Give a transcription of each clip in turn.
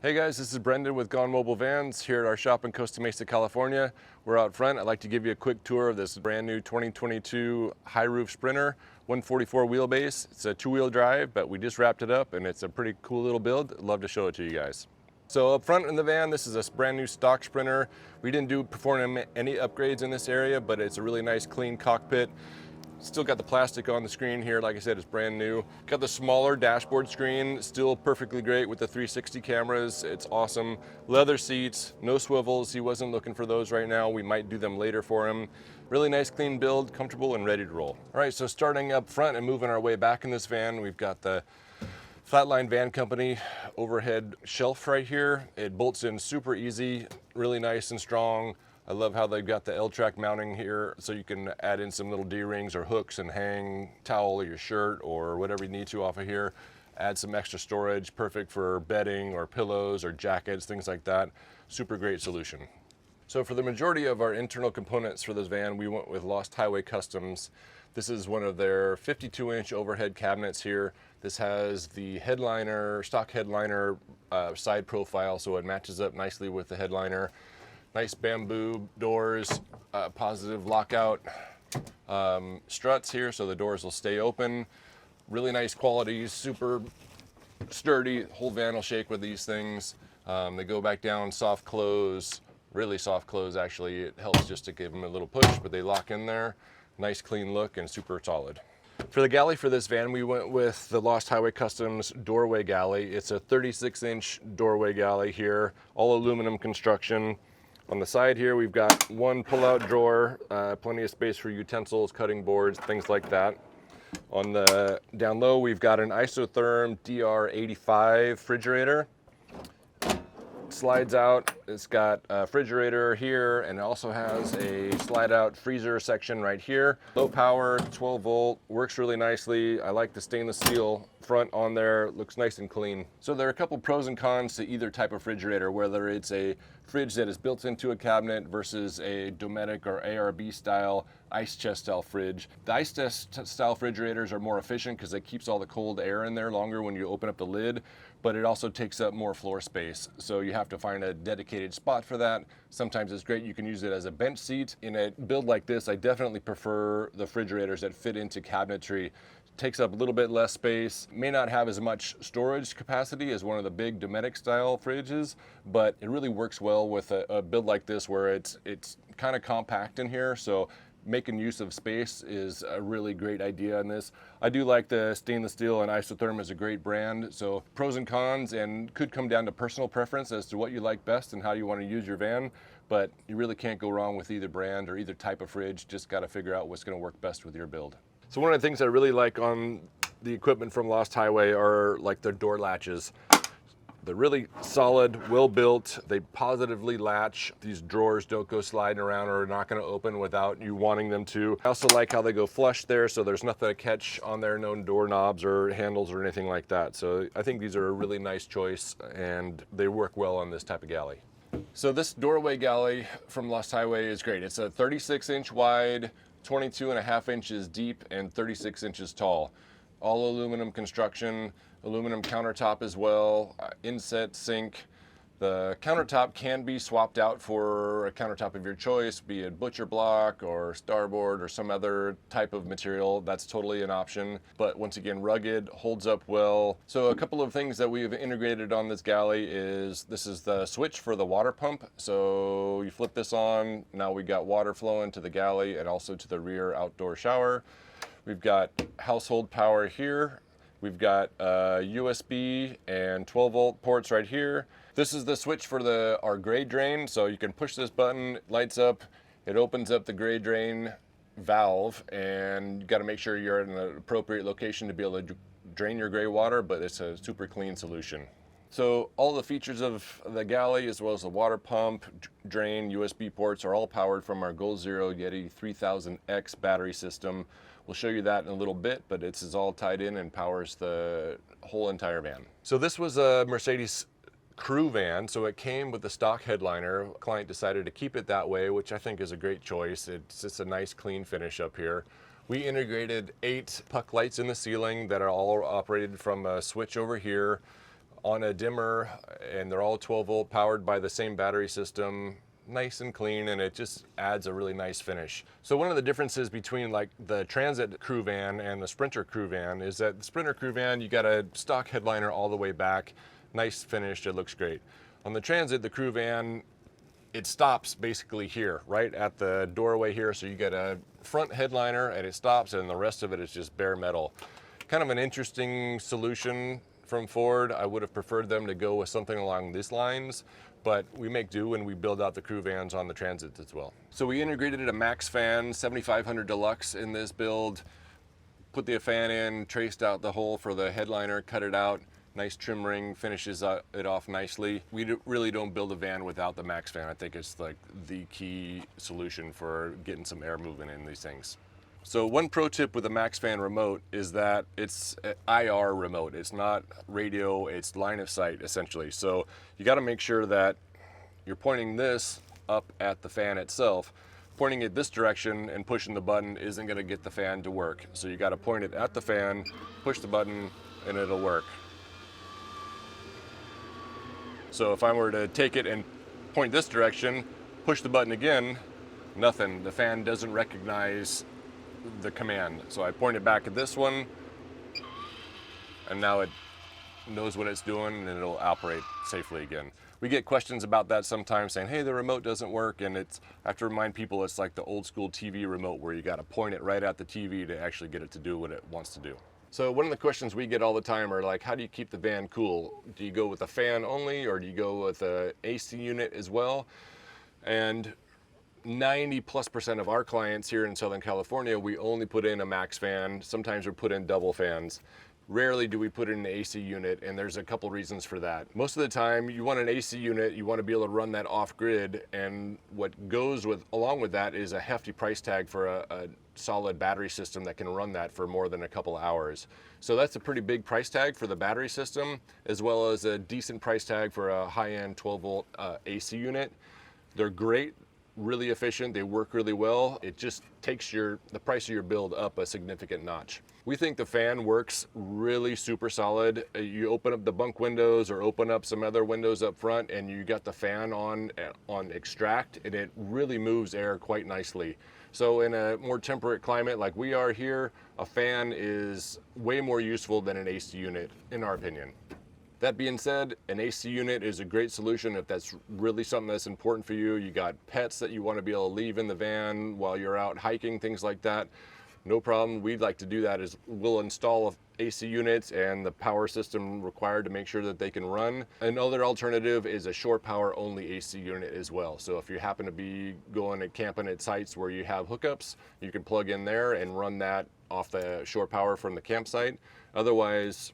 Hey guys, this is Brendan with Gone Mobile Vans here at our shop in Costa Mesa, California. We're out front. I'd like to give you a quick tour of this brand new 2022 high roof Sprinter, 144 wheelbase. It's a two-wheel drive, but we just wrapped it up and it's a pretty cool little build. I'd love to show it to you guys. So up front in the van, this is a brand new stock Sprinter. We didn't perform any upgrades in this area, but it's a really nice clean cockpit. Still got the plastic on the screen here. Like I said, it's brand new. Got the smaller dashboard screen, still perfectly great with the 360 cameras. It's awesome. Leather seats, no swivels. He wasn't looking for those right now. We might do them later for him. Really nice, clean build, comfortable and ready to roll. All right, so starting up front and moving our way back in this van, we've got the Flatline Van Company overhead shelf right here. It bolts in super easy, really nice and strong. I love how they've got the L-track mounting here so you can add in some little D-rings or hooks and hang towel or your shirt or whatever you need to off of here. Add some extra storage, perfect for bedding or pillows or jackets, things like that. Super great solution. So for the majority of our internal components for this van, we went with Lost Highway Customs. This is one of their 52-inch overhead cabinets here. This has the headliner, stock headliner side profile, so it matches up nicely with the headliner. Nice bamboo doors, positive lockout struts here so the doors will stay open. Really nice quality, super sturdy. Whole van will shake with these things. They go back down, soft close, really soft close actually. It helps just to give them a little push, but they lock in there. Nice clean look and super solid. For the galley for this van, we went with the Lost Highway Customs doorway galley. It's a 36-inch doorway galley here, all aluminum construction. On the side here, we've got one pull-out drawer, plenty of space for utensils, cutting boards, things like that. On the down low, we've got an isotherm DR85 refrigerator. Slides out. It's got a refrigerator here, and it also has a slide-out freezer section right here. Low power, 12 volt, works really nicely. I like the stainless steel front on there, looks nice and clean. So there are a couple pros and cons to either type of refrigerator, whether it's a fridge that is built into a cabinet versus a Dometic or ARB style ice chest style fridge. The ice chest style refrigerators are more efficient because it keeps all the cold air in there longer when you open up the lid, but it also takes up more floor space. So you have to find a dedicated spot for that. Sometimes it's great, you can use it as a bench seat. In a build like this, I definitely prefer the refrigerators that fit into cabinetry. Takes up a little bit less space, may not have as much storage capacity as one of the big Dometic style fridges, but it really works well with a build like this where it's kind of compact in here, so making use of space is a really great idea in this. I do like the stainless steel, and Isotherm is a great brand, so pros and cons, and could come down to personal preference as to what you like best and how you want to use your van, but you really can't go wrong with either brand or either type of fridge. Just got to figure out what's going to work best with your build. So one of the things I really like on the equipment from Lost Highway are like their door latches. They're really solid, well built. They positively latch. These drawers don't go sliding around or are not going to open without you wanting them to. I also like how they go flush there, so there's nothing to catch on there, no doorknobs or handles or anything like that. So I think these are a really nice choice and they work well on this type of galley. So this doorway galley from Lost Highway is great. It's a 36-inch wide, 22.5 inches deep and 36 inches tall. All aluminum construction, aluminum countertop as well, inset sink. The countertop can be swapped out for a countertop of your choice, be it butcher block or starboard or some other type of material. That's totally an option, but once again, rugged, holds up well. So a couple of things that we've integrated on this galley is this is the switch for the water pump. So you flip this on, now we got water flowing to the galley and also to the rear outdoor shower. We've got household power here. We've got USB and 12 volt ports right here. This is the switch for our gray drain. So you can push this button, it lights up, it opens up the gray drain valve, and you got to make sure you're in an appropriate location to be able to drain your gray water, but it's a super clean solution. So all the features of the galley, as well as the water pump, drain, USB ports, are all powered from our Goal Zero Yeti 3000X battery system. We'll show you that in a little bit, but it's all tied in and powers the whole entire van. So this was a Mercedes crew van, so it came with the stock headliner. The client decided to keep it that way, which I think is a great choice. It's just a nice clean finish up here. We integrated 8 puck lights in the ceiling that are all operated from a switch over here. on a dimmer, and they're all 12 volt powered by the same battery system. Nice and clean, and it just adds a really nice finish. So one of the differences between like the Transit crew van and the Sprinter crew van is that the Sprinter crew van, you got a stock headliner all the way back, nice finish, it looks great. On the Transit, the crew van, it stops basically here, right at the doorway here. So you get a front headliner and it stops, and the rest of it is just bare metal. Kind of an interesting solution from Ford. I would have preferred them to go with something along these lines, but we make do and we build out the crew vans on the Transits as well. So we integrated a Max Fan 7500 Deluxe in this build, put the fan in, traced out the hole for the headliner, cut it out, nice trim ring, finishes it off nicely. We really don't build a van without the Max Fan. I think it's like the key solution for getting some air movement in these things. So one pro tip with the Max Fan remote is that it's an IR remote. It's not radio, it's line of sight essentially. So you got to make sure that you're pointing this up at the fan itself. Pointing it this direction and pushing the button isn't going to get the fan to work. So you got to point it at the fan, push the button, and it'll work. So if I were to take it and point this direction, push the button again, nothing. The fan doesn't recognize the command. So I point it back at this one, and now it knows what it's doing and it'll operate safely again. We get questions about that sometimes, saying, hey, the remote doesn't work, and I have to remind people it's like the old school TV remote where you got to point it right at the TV to actually get it to do what it wants to do. So one of the questions we get all the time are like, how do you keep the van cool? Do you go with a fan only, or do you go with a AC unit as well? And 90+% of our clients here in Southern California, we only put in a Max Fan. Sometimes we put in double fans. Rarely do we put in an AC unit, and there's a couple reasons for that. Most of the time, you want an AC unit, you want to be able to run that off-grid, and what goes along with that is a hefty price tag for a solid battery system that can run that for more than a couple hours. So that's a pretty big price tag for the battery system, as well as a decent price tag for a high-end 12-volt AC unit. They're great, really efficient, they work really well. It just takes the price of your build up a significant notch. We think the fan works really super solid. You open up the bunk windows or open up some other windows up front, and you got the fan on extract, and it really moves air quite nicely. So in a more temperate climate like we are here, a fan is way more useful than an AC unit, in our opinion. That being said, an AC unit is a great solution if that's really something that's important for you. You got pets that you want to be able to leave in the van while you're out hiking, things like that. No problem. We'd like to do that is we'll install AC units and the power system required to make sure that they can run. Another alternative is a shore power only AC unit as well. So if you happen to be going and camping at sites where you have hookups, you can plug in there and run that off the shore power from the campsite. Otherwise,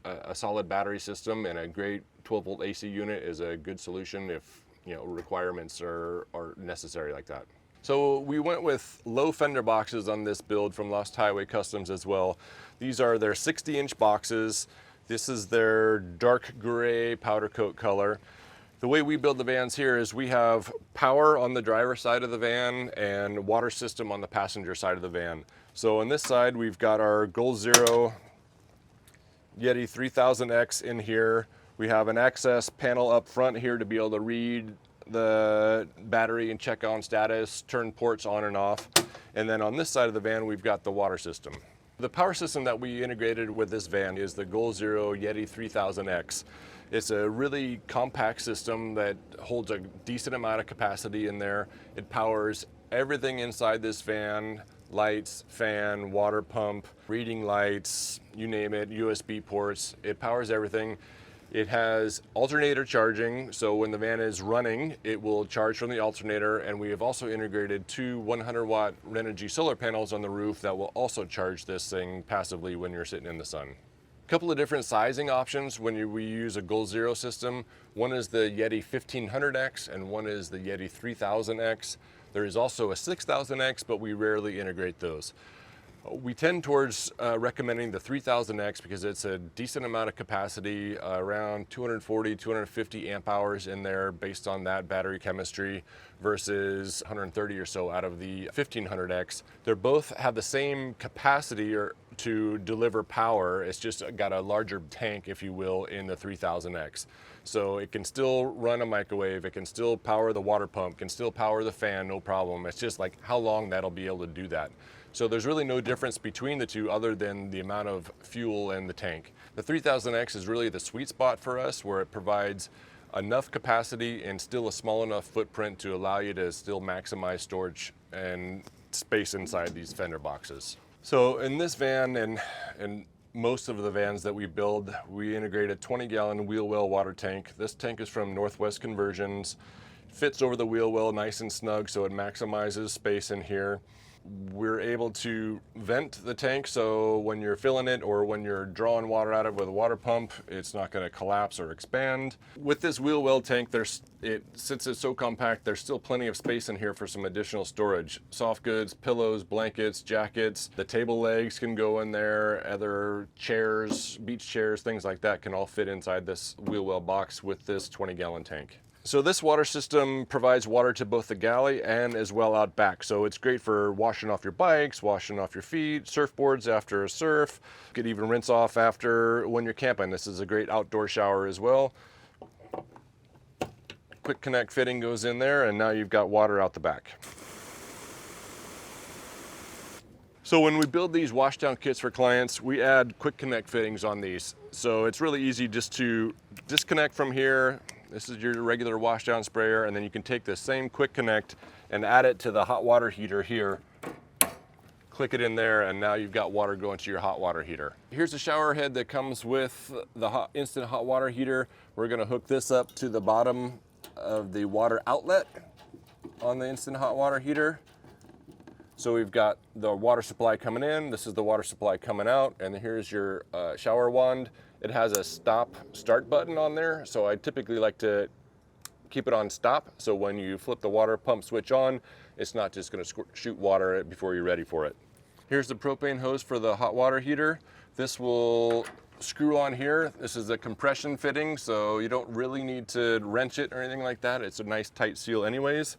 a solid battery system and a great 12-volt AC unit is a good solution if requirements are necessary like that. So we went with low fender boxes on this build from Lost Highway Customs as well. These are their 60-inch boxes. This is their dark gray powder coat color. The way we build the vans here is we have power on the driver's side of the van and water system on the passenger side of the van. So on this side, we've got our Goal Zero Yeti 3000X in here. We have an access panel up front here to be able to read the battery and check on status, turn ports on and off. And then on this side of the van, we've got the water system. The power system that we integrated with this van is the Goal Zero Yeti 3000X. It's a really compact system that holds a decent amount of capacity in there. It powers everything inside this van: lights, fan, water pump, reading lights, you name it, USB ports. It powers everything. It has alternator charging, so when the van is running, it will charge from the alternator, and we have also integrated two 100-watt Renogy solar panels on the roof that will also charge this thing passively when you're sitting in the sun. A couple of different sizing options when we use a Goal Zero system. One is the Yeti 1500X and one is the Yeti 3000X. There is also a 6000X, but we rarely integrate those. We tend towards recommending the 3000X because it's a decent amount of capacity, around 240, 250 amp hours in there based on that battery chemistry versus 130 or so out of the 1500X. They both have the same capacity or to deliver power. It's just got a larger tank, if you will, in the 3000X. So it can still run a microwave, it can still power the water pump, can still power the fan, no problem. It's just like how long that'll be able to do that. So there's really no difference between the two other than the amount of fuel in the tank. The 3000X is really the sweet spot for us, where it provides enough capacity and still a small enough footprint to allow you to still maximize storage and space inside these fender boxes. So in this van and most of the vans that we build, we integrate a 20-gallon wheel well water tank. This tank is from Northwest Conversions. Fits over the wheel well nice and snug, so it maximizes space in here. We're able to vent the tank, so when you're filling it or when you're drawing water out of it with a water pump, it's not going to collapse or expand. With this wheel well tank, since it's so compact, there's still plenty of space in here for some additional storage. Soft goods, pillows, blankets, jackets, the table legs can go in there, other chairs, beach chairs, things like that can all fit inside this wheel well box with this 20-gallon tank. So this water system provides water to both the galley and as well out back. So it's great for washing off your bikes, washing off your feet, surfboards after a surf. You could even rinse off after when you're camping. This is a great outdoor shower as well. Quick connect fitting goes in there, and now you've got water out the back. So when we build these washdown kits for clients, we add quick connect fittings on these. So it's really easy just to disconnect from here. This is your regular washdown sprayer, and then you can take the same quick connect and add it to the hot water heater here. Click it in there, and now you've got water going to your hot water heater. Here's the shower head that comes with the instant hot water heater. We're gonna hook this up to the bottom of the water outlet on the instant hot water heater. So we've got the water supply coming in, this is the water supply coming out, and here's your shower wand. It has a stop-start button on there, so I typically like to keep it on stop, so when you flip the water pump switch on, it's not just going to shoot water before you're ready for it. Here's the propane hose for the hot water heater. This will screw on here. This is a compression fitting, so you don't really need to wrench it or anything like that. It's a nice tight seal anyways.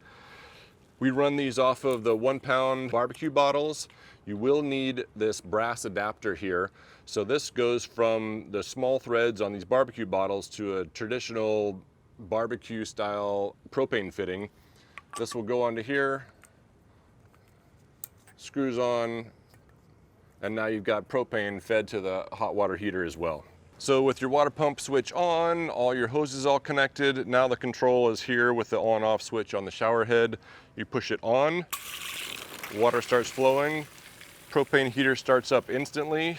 We run these off of the 1-pound barbecue bottles. You will need this brass adapter here. So this goes from the small threads on these barbecue bottles to a traditional barbecue style propane fitting. This will go onto here, screws on, and now you've got propane fed to the hot water heater as well. So with your water pump switch on, all your hoses all connected, now the control is here with the on-off switch on the shower head. You push it on, water starts flowing, propane heater starts up instantly.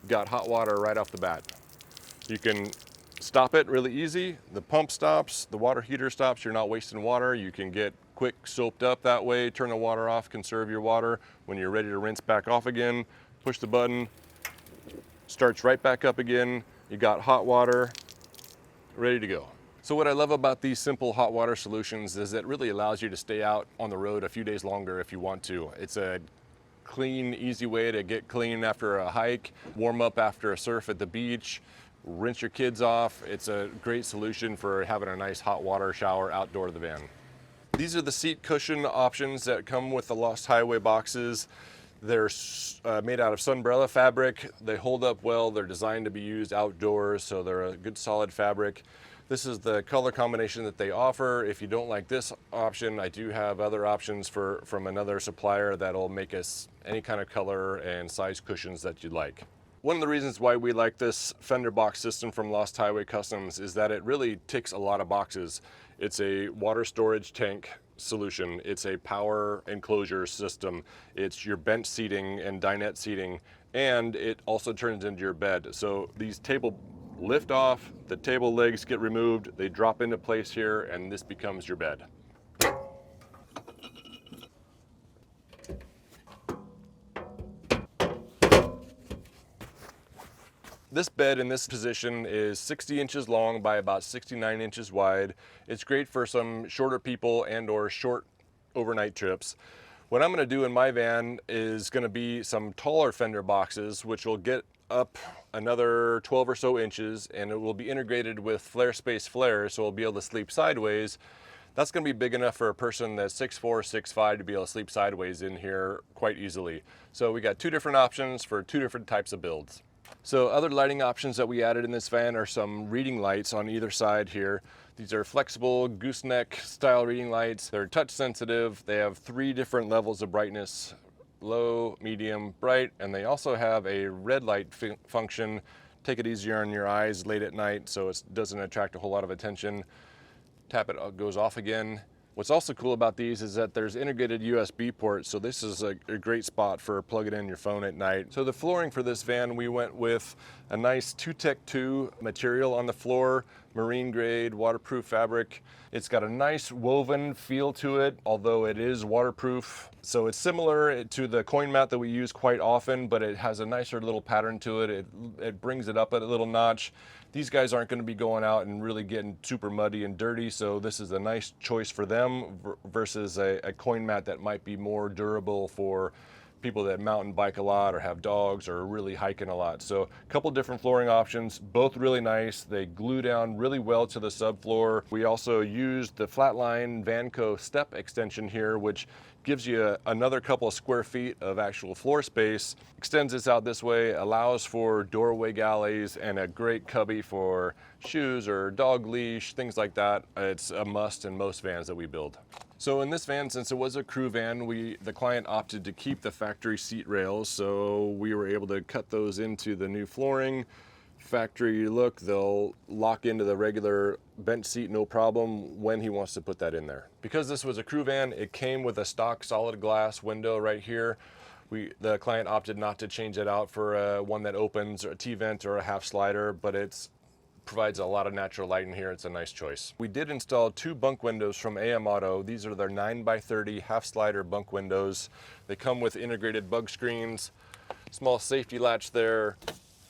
Got hot water right off the bat. You can stop it really easy. The pump stops, the water heater stops, you're not wasting water. You can get quick soaped up that way, turn the water off, conserve your water. When you're ready to rinse back off again, push the button, starts right back up again. You got hot water, ready to go. So what I love about these simple hot water solutions is it really allows you to stay out on the road a few days longer if you want to. It's a clean, easy way to get clean after a hike, warm up after a surf at the beach, rinse your kids off. It's a great solution for having a nice hot water shower outdoor of the van. These are the seat cushion options that come with the Lost Highway boxes. They're made out of sunbrella fabric. They hold up well. They're designed to be used outdoors, so they're a good solid fabric. This is the color combination that they offer. If you don't like this option, I do have other options from another supplier that'll make us any kind of color and size cushions that you'd like. One of the reasons why we like this fender box system from Lost Highway Customs is that it really ticks a lot of boxes. It's a water storage tank solution. It's a power enclosure system. It's your bench seating and dinette seating, and it also turns into your bed. So these table lift off, the table legs get removed, they drop into place here, and this becomes your bed. This bed in this position is 60 inches long by about 69 inches wide. It's great for some shorter people and or short overnight trips. What I'm going to do in my van is going to be some taller fender boxes, which will get up another 12 or so inches, and it will be integrated with flare space flares, so we'll be able to sleep sideways. That's going to be big enough for a person that's 6'4", 6'5" to be able to sleep sideways in here quite easily. So we got two different options for two different types of builds. So other lighting options that we added in this van are some reading lights on either side here. These are flexible gooseneck style reading lights. They're touch sensitive. They have 3 different levels of brightness: low, medium, bright, and they also have a red light function. Take it easier on your eyes late at night so it doesn't attract a whole lot of attention. Tap it, it goes off again. What's also cool about these is that there's integrated USB ports, so this is a great spot for plugging in your phone at night. So the flooring for this van, we went with a nice 2Tech 2 material on the floor, marine grade, waterproof fabric. It's got a nice woven feel to it, although it is waterproof. So it's similar to the coin mat that we use quite often, but it has a nicer little pattern to it. It brings it up a little notch. These guys aren't going to be going out and really getting super muddy and dirty, so this is a nice choice for them versus a coin mat that might be more durable for people that mountain bike a lot or have dogs or are really hiking a lot. So a couple different flooring options, both really nice. They glue down really well to the subfloor. We also used the Flatline Vanco step extension here, which gives you another couple of square feet of actual floor space, extends this out this way, allows for doorway galleys and a great cubby for shoes or dog leash, things like that. It's a must in most vans that we build. So in this van, since it was a crew van, the client opted to keep the factory seat rails, so we were able to cut those into the new flooring. Factory look, they'll lock into the regular bench seat no problem when he wants to put that in there. Because this was a crew van, it came with a stock solid glass window right here. The client opted not to change it out for one that opens, or a T-vent or a half slider, but it provides a lot of natural light in here. It's a nice choice. We did install 2 bunk windows from AM Auto. These are their 9x30 half slider bunk windows. They come with integrated bug screens, small safety latch there.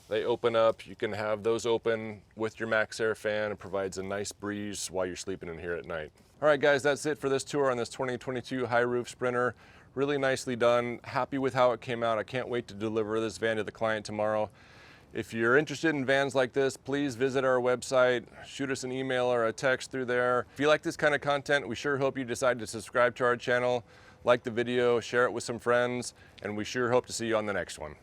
They open up. You can have those open with your Max Air fan. It provides a nice breeze while you're sleeping in here at night. All right, guys, that's it for this tour on this 2022 high roof Sprinter. Really nicely done. Happy with how it came out. I can't wait to deliver this van to the client tomorrow. If you're interested in vans like this, please visit our website, shoot us an email or a text through there. If you like this kind of content, we sure hope you decide to subscribe to our channel, like the video, share it with some friends, and we sure hope to see you on the next one.